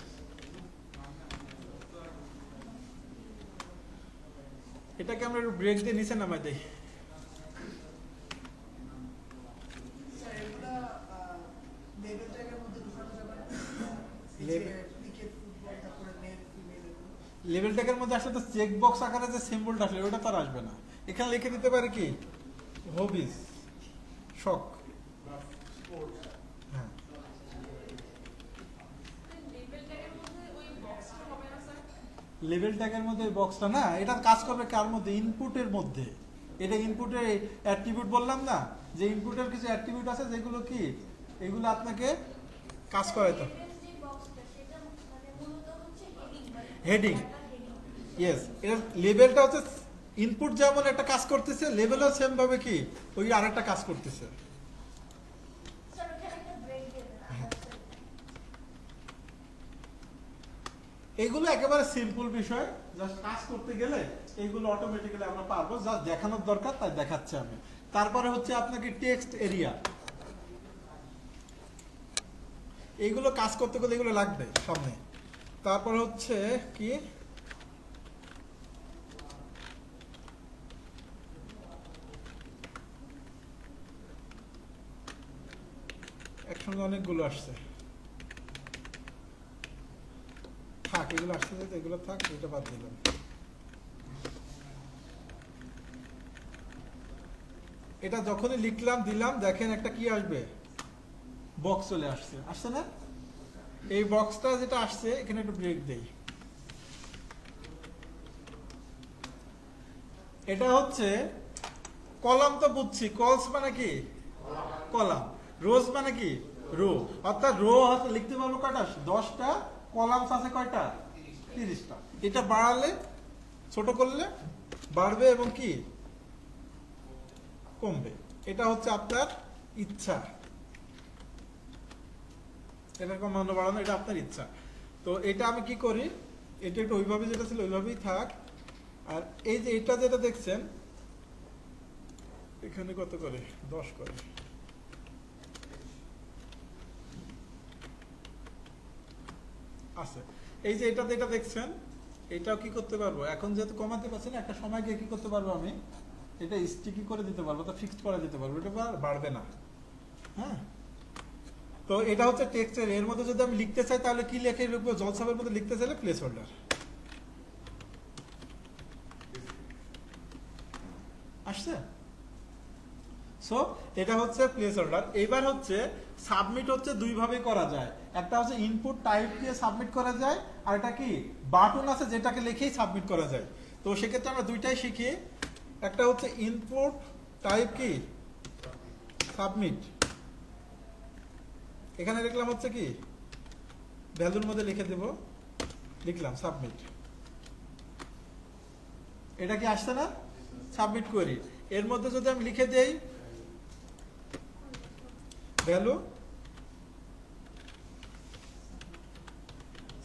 এটাকে আমরা একটু ব্রেক দিয়ে নিচে নামাই দেই। লেভেল ট্যাগের মধ্যে আসলে তো চেক বক্স আকারে যে সিম্বলটা আসলে ওটা তো আর আসবে না। এখানে লিখে দিতে পারে কি হবিস, শখ। হ্যাঁ, লেভেল ট্যাগের মধ্যে ওই বক্সটা না, এটা কাজ করবে কার মধ্যে? ইনপুটের মধ্যে। এটা ইনপুটের অ্যাট্রিবিউট বললাম না, যে ইনপুটের কিছু অ্যাট্রিবিউট আছে যেগুলো কি এগুলো আপনাকে কাজ করাইতে হবে। হেডিং, ইয়েস, এর লেভেলটা হচ্ছে ইনপুট যেমন একটা কাজ করতেছে, লেভেলও সেম ভাবে কি ওই আরেকটা কাজ করতেছে। এইগুলো একেবারে সিম্পল বিষয়, জাস্ট কাজ করতে গেলে এইগুলো অটোমেটিক্যালি আমরা পারবো, জাস্ট দেখানোর দরকার তাই দেখাচ্ছি আমি। তারপরে হচ্ছে আপনাকে টেক্সট এরিয়া, এইগুলো কাজ করতে গেলে এগুলো লাগবে সামনে। তারপর হচ্ছে কি একসঙ্গে অনেকগুলো আসছে, থাক এগুলো আসছে, এগুলো থাক, এটা বাদ দিলাম। এটা যখনই লিখলাম দিলাম, দেখেন একটা কি আসবে, বক্স চলে আসছে, আসছে না? এই বক্সটা যেটা আসছে এখানে একটু ব্রেক দেই। এটা হচ্ছে কলাম, তো বুঝছি, কলস মানে কি কলাম, রোজ মানে কি রো, অর্থাৎ রো হচ্ছে লিখতে পারবো কয়টা, 10টা, কলামস আছে কয়টা, 30টা। এটা বাড়ালে ছোট করলে বাড়বে এবং কি কমবে, এটা হচ্ছে আপনার ইচ্ছা। এটা কমানো বাড়ানো এটা আপনার ইচ্ছা। তো এটা আমি কি করি, এটা একটু ওইভাবে যেটা ছিল ওইভাবেই থাক। আর এই যে এটা যেটা দেখছেন এখানে কত করে, 10 করে, আছে। এই যে এটা যেটা দেখছেন এটাও কি করতে পারবো, এখন যেহেতু কমাতে পারছি না, একটা সময় গিয়ে কি করতে পারবো, আমি এটা স্টিকি করে দিতে পারবো, তো ফিক্সড করে দিতে পারবো, এটা বাড়বে না। হ্যাঁ, তো এটা হচ্ছে টেক্সটের, এর মধ্যে যদি আমি লিখতে চাই তাহলে কি লিখে লিখবো, জলসাবের মধ্যে লিখতে চাইলে প্লেস হোল্ডার আসছে। সো এটা হচ্ছে প্লেস হোল্ডার। এবার হচ্ছে সাবমিট হচ্ছে দুই ভাবে করা যায়, একটা হচ্ছে ইনপুট টাইপ দিয়ে সাবমিট করা যায়, আর এটা কি বাটন আছে যেটাকে লিখেই সাবমিট করা যায়। তো সেক্ষেত্রে আমরা দুইটাই শিখি, একটা হচ্ছে ইনপুট টাইপ কি সাবমিট, এখানে লিখলাম হচ্ছে কি ভ্যালুর মধ্যে লিখে দেব, লিখলাম সাবমিট, এটা কি আসছে না, সাবমিট করি। এর মধ্যে যদি আমি লিখে দেই ভ্যালু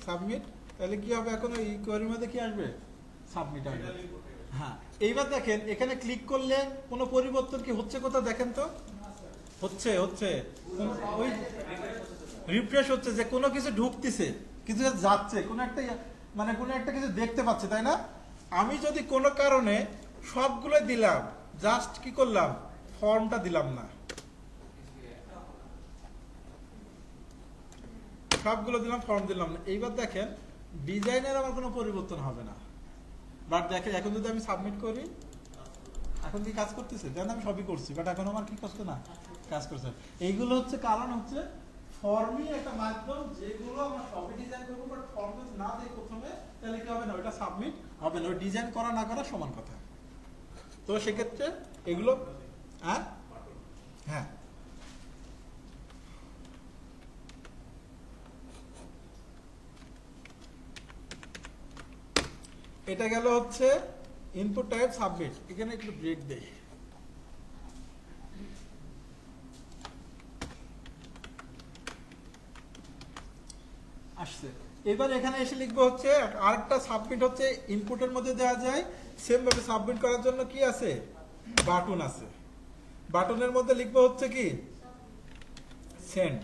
সাবমিট, তাহলে কি হবে, এখন ওই কোয়ারির মধ্যে কি আসবে, সাবমিট আসবে। হ্যাঁ, এইবার দেখেন এখানে ক্লিক করলে কোনো পরিবর্তন কি হচ্ছে কোথাও, দেখেন তো, হচ্ছে হচ্ছে ওই রিফ্রেশ হচ্ছে, যে কোনো কিছু ঢুকতেছে, কিছু যাচ্ছে, কোনো একটা মানে কোনো একটা কিছু দেখতে পাচ্ছে, তাই না? আমি যদি কোনো কারণে সবগুলো দিলাম, জাস্ট কি করলাম, ফর্মটা দিলাম না, সবগুলো দিলাম, ফর্ম দিলাম না, এইবার দেখেন ডিজাইনের আমার কোনো পরিবর্তন হবে না। বাট দেখেন এখন যদি আমি সাবমিট করি, এখন কি কাজ করতেছে, দেন আমি সবই করছি, বাট এখন আমার কি করছে না, কাজ করছে। এইগুলো হচ্ছে কারণ হচ্ছে ফর্মই একটা মাধ্যম, যেগুলো আমরা সবই ডিজাইন করবো, বাট ফর্ম যদি না দেই প্রথমে, তাহলে কি হবে না, ওইটা সাবমিট হবে না, ওই ডিজাইন করা না করা সমান কথা। তো সেক্ষেত্রে এগুলো হ্যাঁ হ্যাঁ এটা গেল হচ্ছে ইনপুট টাইপ সাবমিট। এখানে একটু ব্রেক দেই, আসছে। এবার এখানে এসে লিখবো হচ্ছে আরেকটা সাবমিট হচ্ছে ইনপুটের মধ্যে দেওয়া যায়, সেম ভাবে সাবমিট করার জন্য কি আছে, বাটন আছে। বাটনের মধ্যে লিখবো হচ্ছে কি সেন্ড,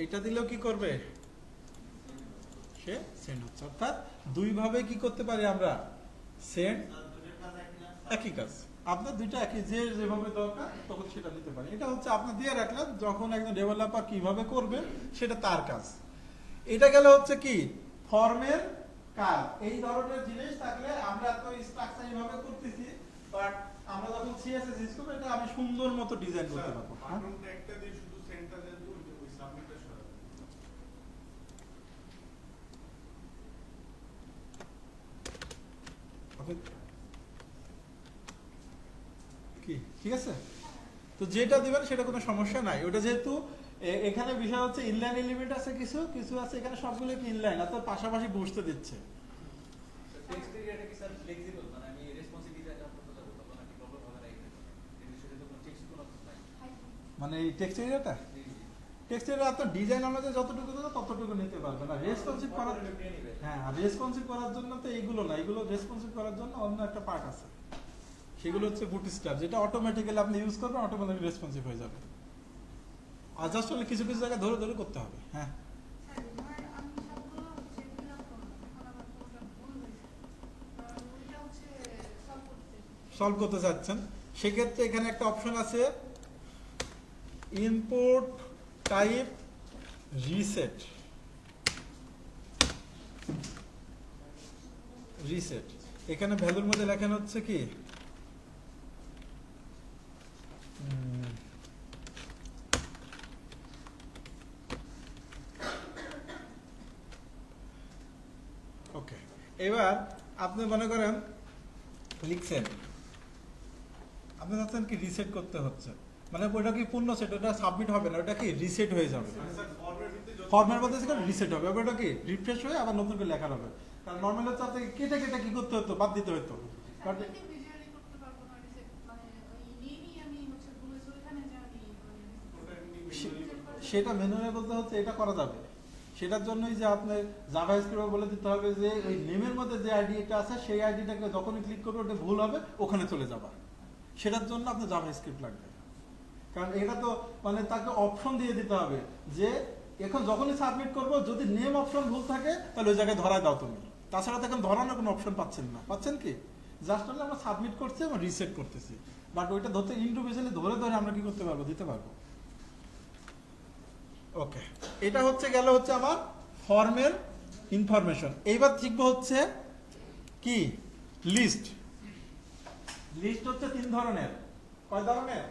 এটা দিলেও কি করবে, সে সেন্ড হচ্ছে। অর্থাৎ দুই ভাবে কি করতে পারি আমরা, সেন্ড, একই কাজ, আপনার দুইটা একই, যে যেভাবে দরকার তখন সেটা দিতে পারে। এটা হচ্ছে আপনি দিয়ে রাখলেন, যখন একজন ডেভেলপার কিভাবে করবে সেটা তার কাজ। এটা গেল হচ্ছে কি ফর্মের কাজ। এই ধরনের জিনিস থাকলে আমরা তো স্ট্রাকচার এইভাবে করতেছি, বাট আমরা যখন সিএসএস ইউজ করব এটা আমি সুন্দর মতো ডিজাইন করতে পারবো। বাটনটা একটা দিয়ে শুধু সেন্টার দিয়ে ওই সাবমিটটা সরাবো। ওকে, কি ঠিক আছে? তো যেটা দিবেন সেটা কোনো সমস্যা নাই। ওটা যেহেতু এখানে বিষয় হচ্ছে ইনলাইন এলিমেন্ট আছে, কিছু কিছু আছে এখানে সবগুলো কি ইনলাইন আর তো পাশাপাশি বসতে দিচ্ছে। টেক্সট এরিয়াটা কি স্যার ফ্লেক্সিবল, মানে আমি রেসপন্সিভিটি যা করতে যাব তখন নাকি প্রবলেম হবে না এখানে, কিন্তু সেটা তো কোনো টেক্সট কোনো নাই। মানে এই টেক্সট এরিয়াটা, টেক্সট এরিয়া তো ডিজাইন অনুযায়ী যতটুকু দেবে ততটুকু নিতে পারবে না। রেসপন্সিভ করার, হ্যাঁ রেসপন্সিভ করার জন্য তো এইগুলো না, এগুলো রেসপন্সিভ করার জন্য অন্য একটা পার্ট আছে, সেগুলো হচ্ছে বুটস্ট্র্যাপ, যেটা অটোমেটিক্যালি আপনি ইউজ করবেন, অটোমেটিক রেসপন্সিভ হয়ে যাবে। আর জাস্ট হলে কিছু কিছু জায়গায় ধরে ধরে করতে হবে। হ্যাঁ সলভ করতে চাচ্ছেন, সেক্ষেত্রে এখানে একটা অপশন আছে ইনপুট টাইপ রিসেট। রিসেট এখানে ভ্যালুর মধ্যে লেখানো হচ্ছে কি ওকে। এবার আপনি মনে করেন লিখছেন, আপনি চাচ্ছেন কি রিসেট করতে হচ্ছে, মানে ওটা কি পূর্ণ সেট, ওটা সাবমিট হবে না, ওটা কি রিসেট হয়ে যাবে। ফর্মের মধ্যে সেখানে রিসেট হবে, ওটা কি রিফ্রেশ হয়ে আবার নতুন করে লেখা হবে। কারণ নর্মালি হচ্ছে আপনাকে কেটে কেটে কি করতে হতো, বাদ দিতে হতো। সেটা ম্যানুয়ালি বলতে হচ্ছে এটা করা যাবে, সেটার জন্যই যে আপনি জাভা স্ক্রিপ্টে বলে দিতে হবে যে ওই নেমের মধ্যে যে আইডিটা আছে সেই আইডিটাকে যখনই ক্লিক করবে ওটা ভুল হবে, ওখানে চলে যাবা। সেটার জন্য আপনার জাভা স্ক্রিপ্ট লাগবে, কারণ এটা তো মানে তাকে অপশন দিয়ে দিতে হবে যে এখন যখনই সাবমিট করবো যদি নেম অপশন ভুল থাকে তাহলে ওই জায়গায় ধরায় দাও তুমি, তাছাড়া তো এখন ধরানোর কোনো অপশন পাচ্ছেন না। পাচ্ছেন কি জাস্ট হলে আমরা সাবমিট করছি এবং রিসেট করতেছি, বাট ওইটা ধরতে ইন্ডিভিজুয়ালি ধরে ধরে আমরা কি করতে পারবো, দিতে পারবো। ওকে, এটা হচ্ছে গেল হচ্ছে আমার ফর্মের ইনফরমেশন। এইবার শিখবো হচ্ছে কি লিস্ট। লিস্ট হচ্ছে তিন ধরনের। কয় ধরনের?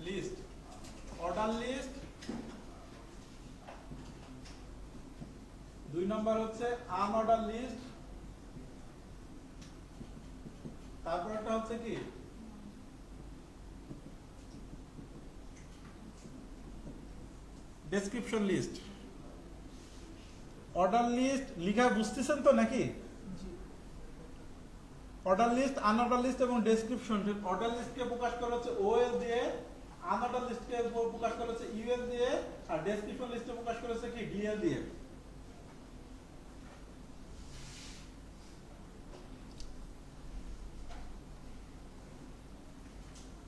লিস্ট, অর্ডার লিস্ট, দুই নম্বর হচ্ছে আনঅর্ডার লিস্ট, তারপর একটা হচ্ছে কি ডেসক্রিপশন লিস্ট। অর্ডার লিস্ট লিখা বুঝতেছেন তো নাকি? অর্ডার লিস্ট, আনঅর্ডার লিস্ট এবং ডেসক্রিপশন। অর্ডার লিস্টকে প্রকাশ করা হচ্ছে ওএল দিয়ে, আনঅর্ডার লিস্টকে প্রকাশ করা হচ্ছে ইউএল দিয়ে, আর ডেসক্রিপশন লিস্টকে প্রকাশ করা হচ্ছে কি ডিএল দিয়ে।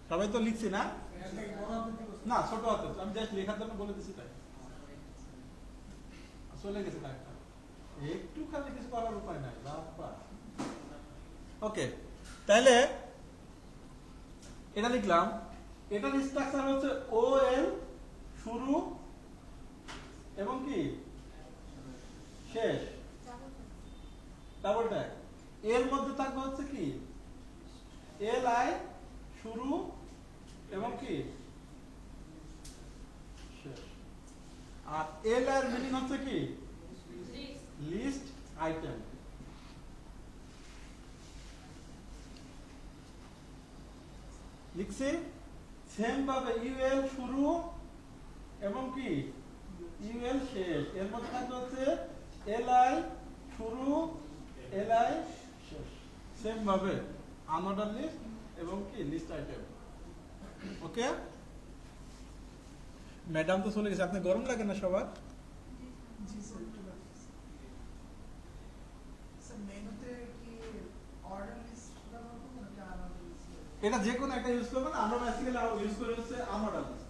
সবাই তো লিখছি না? না ছোট হাতে, আমি জাস্ট লেখার জন্য বলে দিচ্ছি তাই। চলে গেছে একটা, একটু খালি কিছু করার উপায় নাই। ওকে, তাহলে এটা লিখলাম। এটার স্ট্রাকচার হচ্ছে ওএল শুরু এবং কি শেষ, ডাবল ট্যাগ। এর মধ্যে থাকবে হচ্ছে কি এল আই শুরু এবং কি শেষ। আর এল এর মিনিং হচ্ছে কি লিস্ট আইটেম। লিখছি সেম ভাবে ইউএল শুরু এবং কি ইউএল শেষ। এর মধ্যে থাকবে হচ্ছে এলআই শুরু, এলআই শেষ। সেম ভাবে আনঅর্ডার লিস্ট এবং কি লিস্ট আইটেম। ওকে, ম্যাডাম তো চলে গেছে। আপনি গরম লাগে না সবার? এটা যে কোনো একটা ইউজ করবেন, আমরা বেসিক্যালি ইউজ করে হচ্ছে আনঅর্ডার লিস্ট।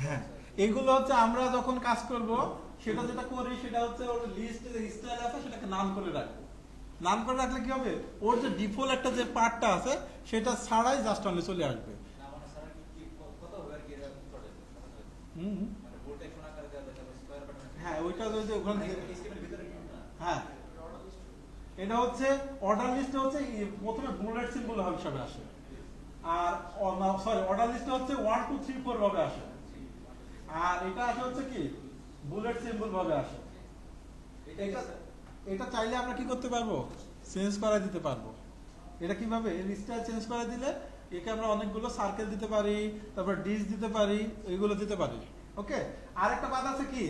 হ্যাঁ, এগুলো হচ্ছে আমরা যখন কাজ করব সেটা যেটা করি সেটা হচ্ছে ওর লিস্টে যে স্টাইল আছে সেটাকে নাম করে রাখবো। নাম করে রাখলে কি হবে, ওর যে ডিফল্ট একটা যে পার্টটা আছে সেটা ছাড়াই জাস্ট অনলি চলে আসবে। হ্যাঁ, ওইটা যদি ওখানে হ্যাঁ এটা হচ্ছে অর্ডার লিস্টে হচ্ছে প্রথমে বুলেট সিম্বল হিসাবে আসে, আর সরি অর্ডার লিস্টে হচ্ছে 1 2 3 4 ভাবে আসে, আর এটা আসে হচ্ছে কি বুলেট সিম্বল ভাবে আসে। এটা চাইলে আমরা কি করতে পারবো, চেঞ্জ করা দিতে পারবো। এটা কিভাবে, এই লিস্টটা চেঞ্জ করে দিলে একে আমরা অনেকগুলো সার্কেল দিতে পারি, তারপর ডিশ দিতে পারি, এইগুলো দিতে পারি। ওকে, আরেকটা বাদ আছে কি,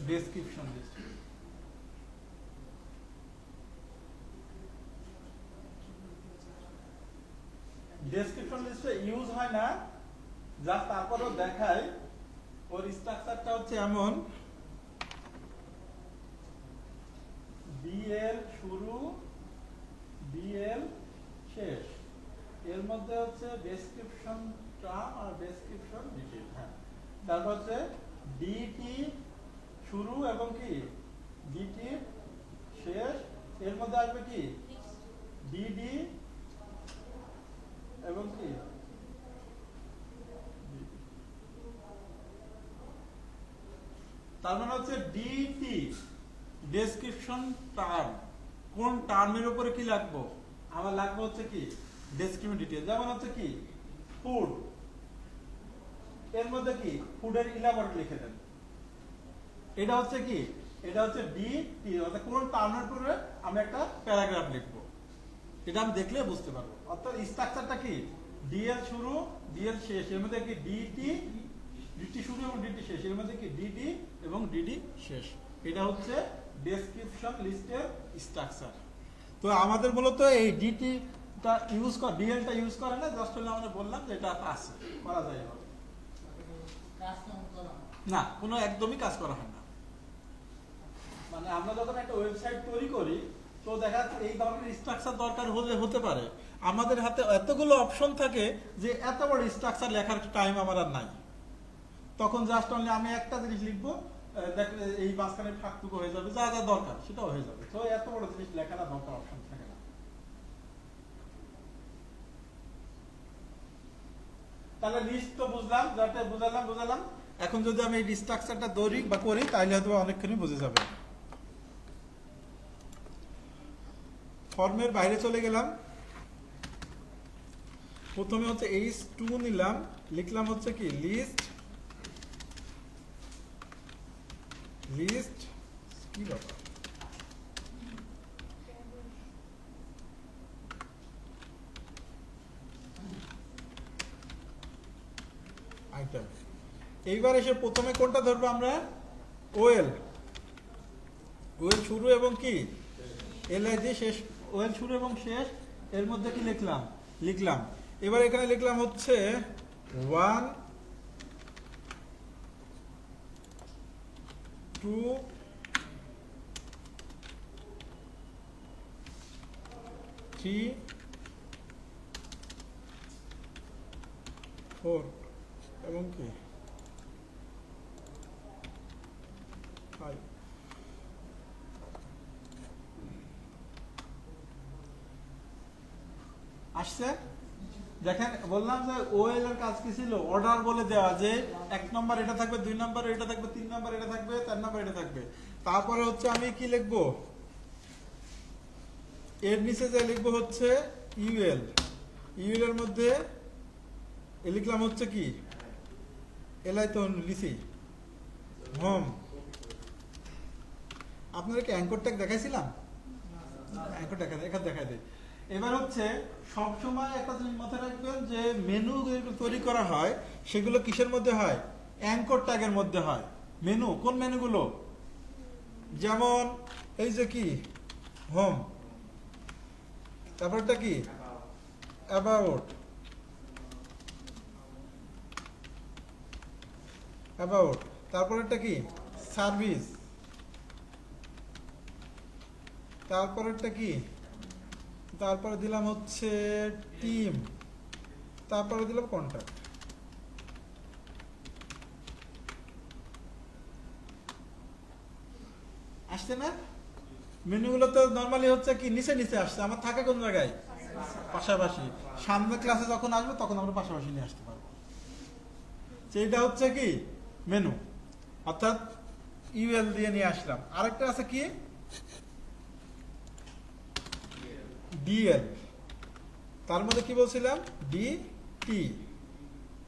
ডেসক্রিপশন লিস্ট। ডেসক্রিপশন লিস্টে ইউজ হয় না, যা তারপরেও দেখায় ওর স্ট্রাকচারটা হচ্ছে এমন, বিএল শুরু বিএল শেষ, এর মধ্যে হচ্ছে ডেসক্রিপশন টার্ম আর ডেসক্রিপশন ডিটেইল। হ্যাঁ, তারপর হচ্ছে ডিটি শুরু এবং কি ডিটি শেষ, এর মধ্যে আসবে কি ডিডি এবং কি তার মানে হচ্ছে ডিটি ডেসক্রিপশন টার্ম, কোন টার্মের উপরে কি লাগবো, আমার লাগবে হচ্ছে কি ডেসক্রিপশন ডিটেইল। যেমন হচ্ছে কি ফুড, এর মধ্যে কি ফুডের ইলাবরেট লিখে দেন, এটা হচ্ছে কি, এটা হচ্ছে ডিটি, অর্থাৎ কোন টার্মের উপরে আমি একটা প্যারাগ্রাফ লিখবো, এটা আমি দেখলে বুঝতে পারবো। অর্থাৎ স্ট্রাকচারটা কি ডিএল শুরু ডিএল শেষ, এর মধ্যে কি ডিটি ডিটি শুরু এবং ডিটি শেষ, এর মধ্যে কি ডিডি এবং ডিডি শেষ। এটা হচ্ছে ডেসক্রিপশন লিস্টের স্ট্রাকচার। তো আমাদের মূলত এই ডিটি টা ইউজ করে, ডিএলটা ইউজ করে না, জাস্ট হলো আমরা বললাম যে এটা আছে, করা যায় এভাবে। না, কোনো একদমই কাজ করা হয় না। মানে আমরা যখন একটা ওয়েবসাইট তৈরি করি, তো দেখা যাচ্ছে এই ধরনের স্ট্রাকচার দরকার হলে হতে পারে, আমাদের হাতে এতগুলো অপশন থাকে যে এত বড় স্ট্রাকচার লেখার টাইম আমার আর নাই। তখন জাস্ট অনলি আমি একটা জিনিস লিখবো, দেখলে এই মাঝখানে ফাঁকটুকু হয়ে যাবে, যা যা দরকার সেটাও হয়ে যাবে। তো এত বড় জিনিস লেখার দরকার অপশন থাকে না। তাহলে লিস্ট তো বুঝলাম, যাতে বুঝালাম। এখন যদি আমি এই স্ট্রাকচারটা তৈরি বা করি, তাহলে হয়তো অনেকখানি বুঝে যাবে। ফর্মের বাইরে চলে গেলাম, প্রথমে হচ্ছে H2 নিলাম, লিখলাম হচ্ছে কি লিস্ট কি ব্যাপার, আইটেম। এইবার এসে প্রথমে কোনটা ধরবো আমরা, ওয়েল শুরু এবং কি এলআই দিয়ে শেষ, ওয়েল শুরু এবং শেষ, এর মধ্যে কি লিখলাম। এবার এখানে লিখলাম হচ্ছে 1 2 3 4 এবং কি 5। আসছে, দেখেন বললাম যে ওএল এর কাজ কি ছিল, অর্ডার বলে দেওয়া যে 1 নম্বর এটা থাকবে, 2 নম্বর এটা থাকবে, 3 নম্বর এটা থাকবে, 4 নম্বর এটা থাকবে। তারপরে হচ্ছে আমি কি লিখবো, এর নিচে যে লিখবো হচ্ছে ইউএল এর মধ্যে লিখলাম হচ্ছে কি এলআই তো লিখি হোম। আপনাদেরকে অ্যাঙ্কর ট্যাগ দেখাইছিলাম, অ্যাঙ্কর ট্যাগ এখানে দেখাই দেয়। এবার হচ্ছে সবসময় একটা জিনিস মাথায় রাখবেন যে মেনু তৈরি করা হয় সেগুলো কিসের মধ্যে হয়, অ্যাঙ্কর ট্যাগের মধ্যে হয়। মেনু কোন মেনুগুলো, যেমন এই যে কি হোম, তারপরটা কি অ্যাবাউট, তারপরেরটা কি সার্ভিস, তারপরেরটা কি, তারপরে দিলাম হচ্ছে টিম, তারপরে দিলাম কন্ট্যাক্ট। আসছে না, মেনুগুলো তো নরমালি হচ্ছে কি নিচে নিচে আসছে, আমার থাকে কোন জায়গায় পাশাপাশি। সামনে ক্লাসে যখন আসবে তখন আমরা পাশাপাশি নিয়ে আসতে পারবো। সেইটা হচ্ছে কি মেনু, অর্থাৎ ইউএল দিয়ে নিয়ে আসলাম। আরেকটা আছে কি ডিএল, তার মধ্যে কি বলছিলাম ডি টি,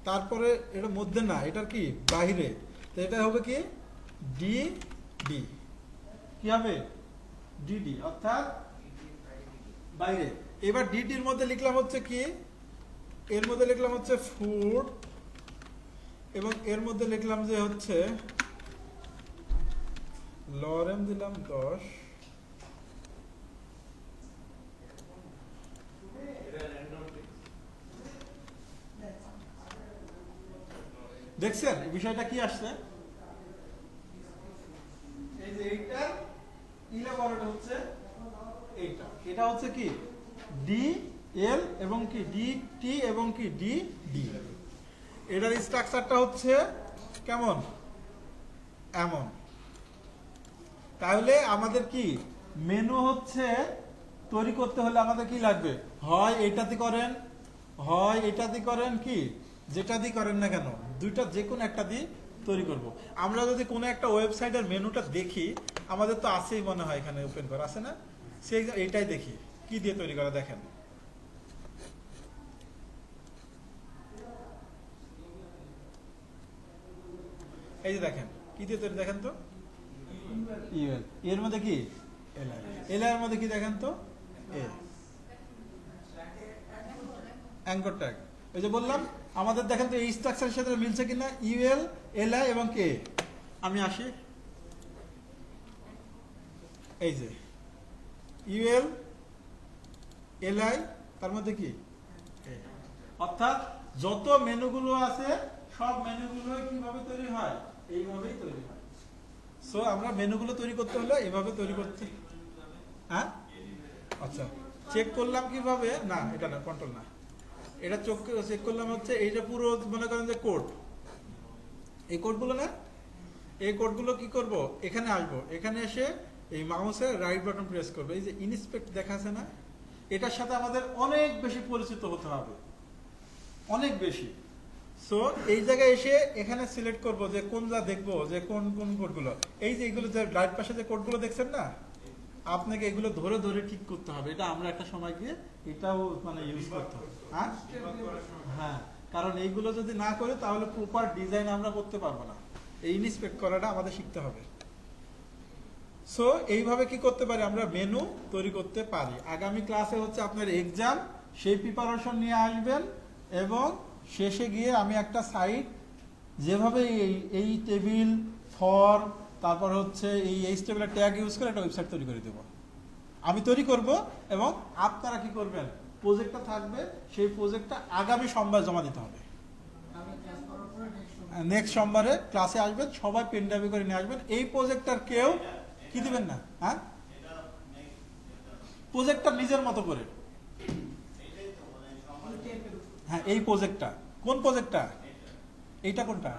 তারপরে এটা মধ্যে না, এটার কি বাইরে, তো এটা হবে কি ডি ডি, কি হবে ডিডি, অর্থাৎ বাইরে। এবার ডিটির মধ্যে লিখলাম হচ্ছে কি, এর মধ্যে লিখলাম হচ্ছে ফুড, এবং এর মধ্যে লিখলাম যে হচ্ছে লরেম দিলাম 10, দেখছেন এই বিষয়টা কি আসছে, এই যে এইটা ইলেভেন হচ্ছে এইটা, এটা হচ্ছে কি ডি এল এবং কি ডি টি এবং কি ডি ডি। এটার স্ট্রাকচারটা হচ্ছে কেমন, এমন। তাহলে আমাদের কি মেনু হচ্ছে তৈরি করতে হলে আমাদের কি লাগবে, হয় এটাতে করেন, হয় এটাতে করেন, কি যেটা দিয়ে করেন না কেন, দুইটা যে কোনো একটা দিয়ে তৈরি করব। আমরা যদি কোনো একটা ওয়েবসাইটের মেনুটা দেখি, আমাদের তো আছেই মনে হয় এখানে ওপেন করা আছে না, সেই এইটাই দেখি কি দিয়ে তৈরি করা, দেখেন এই যে দেখেন কি দিয়ে তৈরি, দেখেন তো ইউএল, এর মধ্যে কি এলআই, এলআই এর মধ্যে কি দেখেন তো এ অ্যাঙ্কর ট্যাগ। এই যে বললাম আমাদের দেখেন তো এই স্ট্রাকচারের সাথে মিলছে কিনা, ইউএল এলআই এবং কে। আমি আসি, এই যে ইউএল এলআই, তার মধ্যে কি এ। অর্থাৎ যত মেনুগুলো আছে সব মেনুগুলো কিভাবে তৈরি হয়, এইভাবেই তৈরি হয়। সো আমরা মেনুগুলো তৈরি করতে হলে এইভাবে তৈরি করতে, হ্যাঁ আচ্ছা চেক করলাম কিভাবে, না এটা না কন্ট্রোল না, এটা চেক করলাম হচ্ছে এই যে পুরো মনে করেন যে কোড, এই কোডগুলো না, এই কোডগুলো কি করব, এখানে আসবো, এখানে এসে এই মাউসের রাইট বাটন প্রেস করবো, এই যে ইনস্পেক্ট দেখা আছে না, এটার সাথে আমাদের অনেক বেশি পরিচিত হতে হবে, অনেক বেশি। সো এই জায়গায় এসে এখানে সিলেক্ট করব যে কোন যা দেখবো যে কোন কোন কোডগুলো, এই যে এগুলো যে রাইট পাশে যে কোডগুলো দেখছেন না, আপনাকে এগুলো ধরে ধরে ঠিক করতে হবে। এটা আমরা একটা সময় গিয়ে এটাও মানে ইউজ করতে হবে, হ্যাঁ হ্যাঁ, কারণ এইগুলো যদি না করে তাহলে প্রপার ডিজাইন আমরা করতে পারবো না, এই ইনস্পেক্ট করাটা আমাদের শিখতে হবে। সো এইভাবে কি করতে পারি, আমরা মেনু তৈরি করতে পারি। আগামী ক্লাসে হচ্ছে আপনার এক্সাম, সেই প্রিপারেশন নিয়ে আসবেন, এবং শেষে গিয়ে আমি একটা সাইট যেভাবে এই টেবিল ফর্ম, তারপর হচ্ছে এই টেবিলের ট্যাগ ইউজ করে একটা ওয়েবসাইট তৈরি করে দেবো, আমি তৈরি করব, এবং আপনারা কি করবেন, প্রজেক্টটা থাকবে, সেই প্রজেক্টটা আগামী সোমবার জমা দিতে হবে। নেক্সট সোমবারে ক্লাসে আসবেন, সবাই পেন ড্রাইভে করে নিয়ে আসবেন। এই প্রজেক্টটার কেউ কি দিবেন না, হ্যাঁ প্রজেক্টটা নিজের মতো করে, হ্যাঁ এই প্রজেক্টটা, কোন প্রজেক্টটা, এইটা কোনটা